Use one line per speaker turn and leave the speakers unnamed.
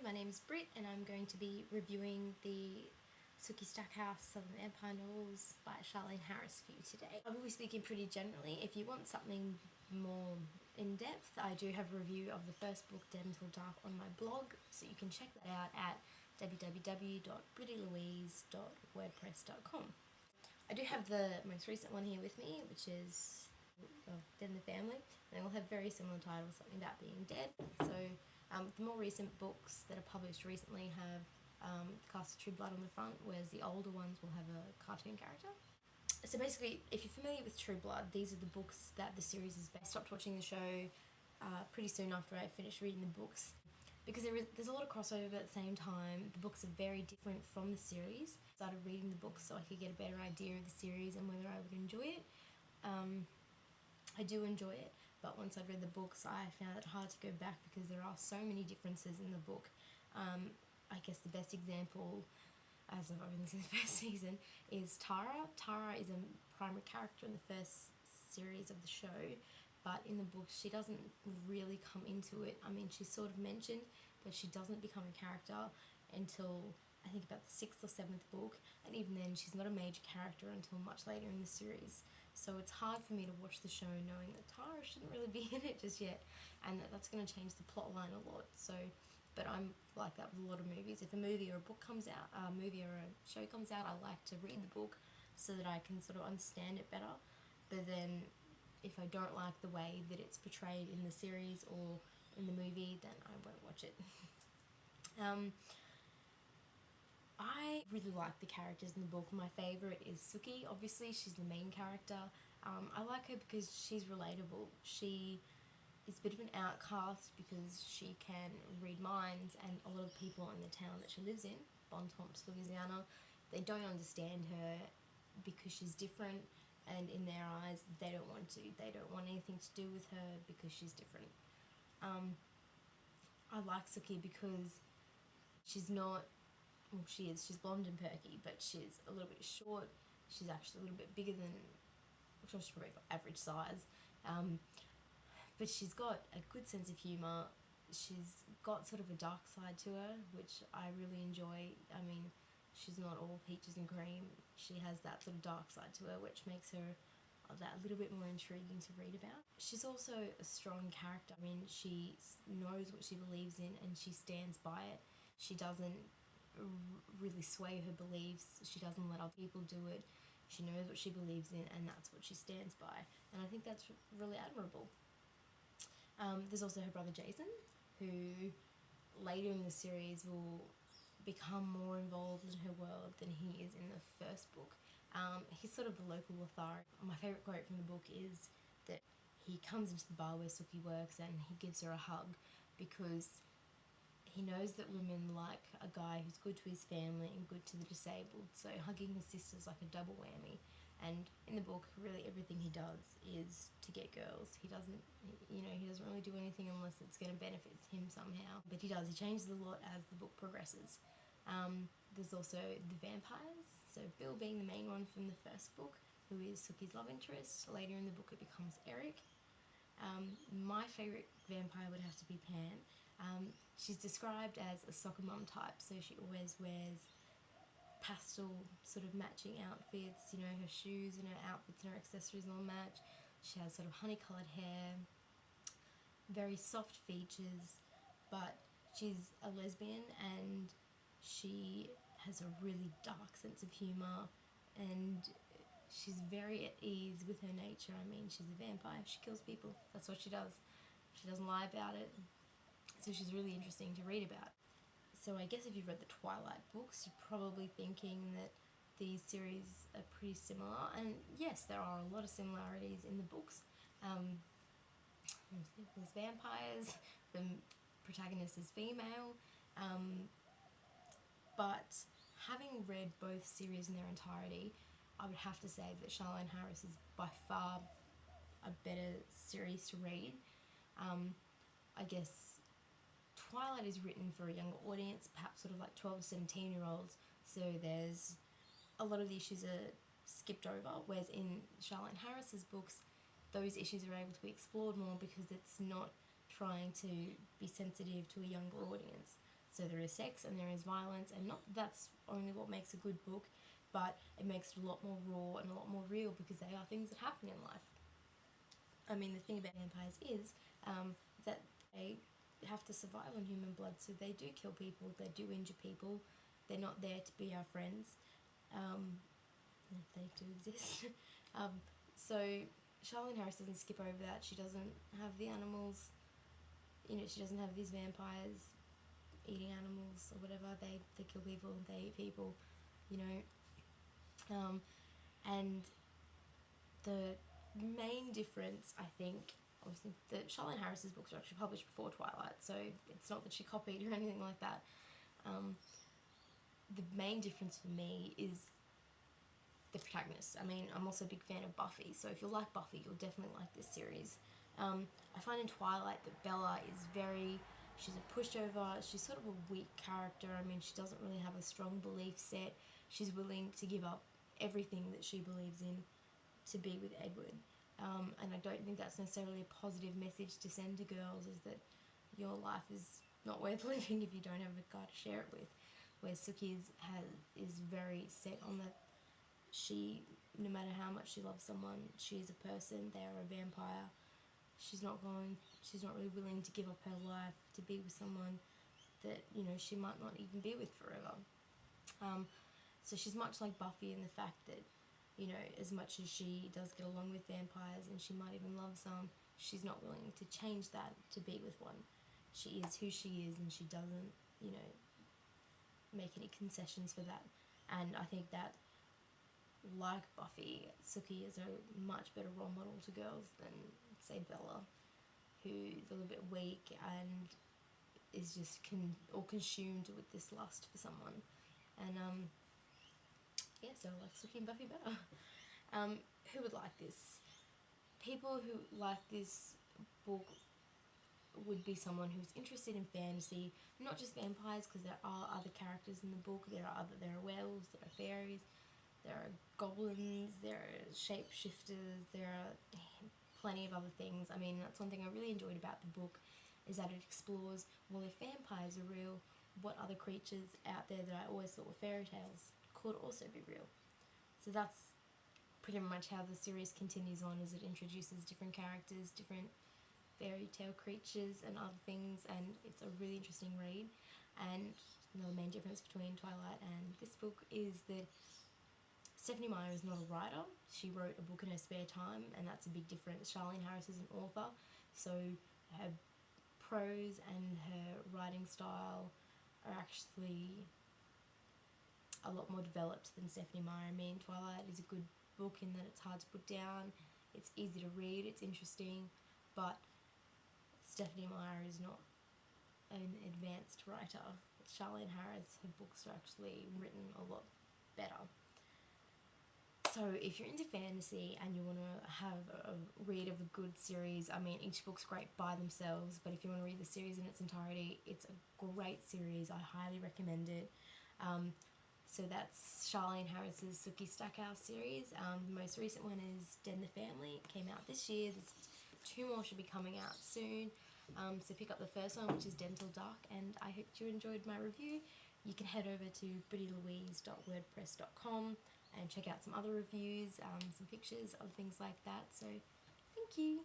my name is Britt and I'm going to be reviewing the Sookie Stackhouse Southern Empire novels by Charlaine Harris for you today. I will be speaking pretty generally. If you want something more in-depth, I do have a review of the first book, Dead Until Dark, on my blog, so you can check that out at www.brittylouise.wordpress.com. I do have the most recent one here with me, which is Dead in the Family. They all have very similar titles, something about being dead. So the more recent books that are published recently have the cast of True Blood on the front, whereas the older ones will have a cartoon character. So basically, if you're familiar with True Blood, these are the books that the series is based. I stopped watching the show pretty soon after I finished reading the books, because there's a lot of crossover, but at the same time the books are very different from the series. I started reading the books so I could get a better idea of the series and whether I would enjoy it. I do enjoy it, but once I'd read the books I found it hard to go back because there are so many differences in the book. I guess the best example, as I've only seen the first season, is Tara. Tara is a primary character in the first series of the show, but in the books she doesn't really come into it. I mean, she's sort of mentioned, but she doesn't become a character until I think about the 6th or 7th book, and even then she's not a major character until much later in the series. So it's hard for me to watch the show knowing that Tara shouldn't really be in it just yet, and that's going to change the plot line a lot. So, but I'm like that with a lot of movies. If a movie or a book comes out, a movie or a show comes out, I like to read the book so that I can sort of understand it better. But then if I don't like the way that it's portrayed in the series or in the movie, then I won't watch it. I really like the characters in the book. My favourite is Sookie. Obviously, she's the main character. I like her because she's relatable. She is a bit of an outcast because she can read minds, and a lot of people in the town that she lives in, Bontemps, Louisiana, they don't understand her because she's different, and in their eyes they don't want anything to do with her because she's different. I like Sookie because she's not, well, she's blonde and perky, but she's a little bit short. She's actually a little bit bigger than, which she's probably average size, but she's got a good sense of humour. She's got sort of a dark side to her, which I really enjoy. I mean, she's not all peaches and cream. She has that sort of dark side to her, which makes her that little bit more intriguing to read about. She's also a strong character. I mean, she knows what she believes in and she stands by it. She doesn't really sway her beliefs. She doesn't let other people do it. She knows what she believes in and that's what she stands by, and I think that's really admirable. There's also her brother Jason, who later in the series will become more involved in her world than he is in the first book. He's sort of the local authority. My favourite quote from the book is that he comes into the bar where Sookie works and he gives her a hug because he knows that women like a guy who's good to his family and good to the disabled, so hugging his sister's like a double whammy. And in the book, really everything he does is to get girls. He doesn't really do anything unless it's going to benefit him somehow. But he does. He changes a lot as the book progresses. There's also the vampires. So Bill being the main one from the first book, who is Sookie's love interest. Later in the book it becomes Eric. My favourite vampire would have to be Pam. She's described as a soccer mum type, so she always wears pastel sort of matching outfits, you know, her shoes and her outfits and her accessories all match. She has sort of honey coloured hair, very soft features, but she's a lesbian and she has a really dark sense of humour, and she's very at ease with her nature. I mean, she's a vampire, she kills people, that's what she does. She doesn't lie about it, so she's really interesting to read about. So I guess if you've read the Twilight books, you're probably thinking that these series are pretty similar, and yes, there are a lot of similarities in the books. There's vampires, the protagonist is female, but having read both series in their entirety, I would have to say that Charlaine Harris is by far a better series to read. I guess Twilight is written for a younger audience, perhaps sort of like 12 to 17 year olds, so there's a lot of the issues are skipped over, whereas in Charlaine Harris's books those issues are able to be explored more because it's not trying to be sensitive to a younger audience. So there is sex and there is violence, and not that's only what makes a good book, but it makes it a lot more raw and a lot more real because they are things that happen in life. I mean, the thing about vampires is that they have to survive on human blood, so they do kill people, they do injure people, they're not there to be our friends, if they do exist. So Charlaine Harris doesn't skip over that. She doesn't have the animals, she doesn't have these vampires eating animals or whatever. They kill people, they eat people, and the main difference, I think, obviously, that Charlaine Harris's books were actually published before Twilight, so it's not that she copied or anything like that. The main difference for me is the protagonist. I mean, I'm also a big fan of Buffy, so if you like Buffy, you'll definitely like this series. I find in Twilight that Bella is she's a pushover, she's sort of a weak character. I mean, she doesn't really have a strong belief set. She's willing to give up everything that she believes in to be with Edward. And I don't think that's necessarily a positive message to send to girls, is that your life is not worth living if you don't have a guy to share it with. Where Sookie is very set on that no matter how much she loves someone, she's a person, they're a vampire. She's not really willing to give up her life to be with someone that, she might not even be with forever. So she's much like Buffy in the fact that, as much as she does get along with vampires and she might even love some, she's not willing to change that to be with one. She is who she is, and she doesn't, make any concessions for that. And I think that, like Buffy, Sookie is a much better role model to girls than, say, Bella, who's a little bit weak and is just consumed with this lust for someone. And so I like Sookie and Buffy better. Who would like this? People who like this book would be someone who's interested in fantasy, not just vampires, because there are other characters in the book. There are werewolves, there are fairies, there are goblins, there are shapeshifters, there are plenty of other things. I mean, that's one thing I really enjoyed about the book, is that it explores, well, if vampires are real, what other creatures out there that I always thought were fairy tales could also be real. So that's pretty much how the series continues on, as it introduces different characters, different fairy tale creatures and other things, and it's a really interesting read. And another main difference between Twilight and this book is that Stephenie Meyer is not a writer. She wrote a book in her spare time, and that's a big difference. Charlaine Harris is an author, so her prose and her writing style are actually a lot more developed than Stephenie Meyer. I mean, Twilight is a good book in that it's hard to put down, it's easy to read, it's interesting, but Stephenie Meyer is not an advanced writer. Charlaine Harris, her books are actually written a lot better. So if you're into fantasy and you want to have a read of a good series, I mean, each book's great by themselves, but if you want to read the series in its entirety, it's a great series. I highly recommend it. So that's Charlaine Harris's Sookie Stackhouse series. The most recent one is Den the Family. It came out this year. There's 2 more should be coming out soon. So pick up the first one, which is Dental Dark, and I hope you enjoyed my review. You can head over to prettylouise.wordpress.com and check out some other reviews, some pictures of things like that. So thank you.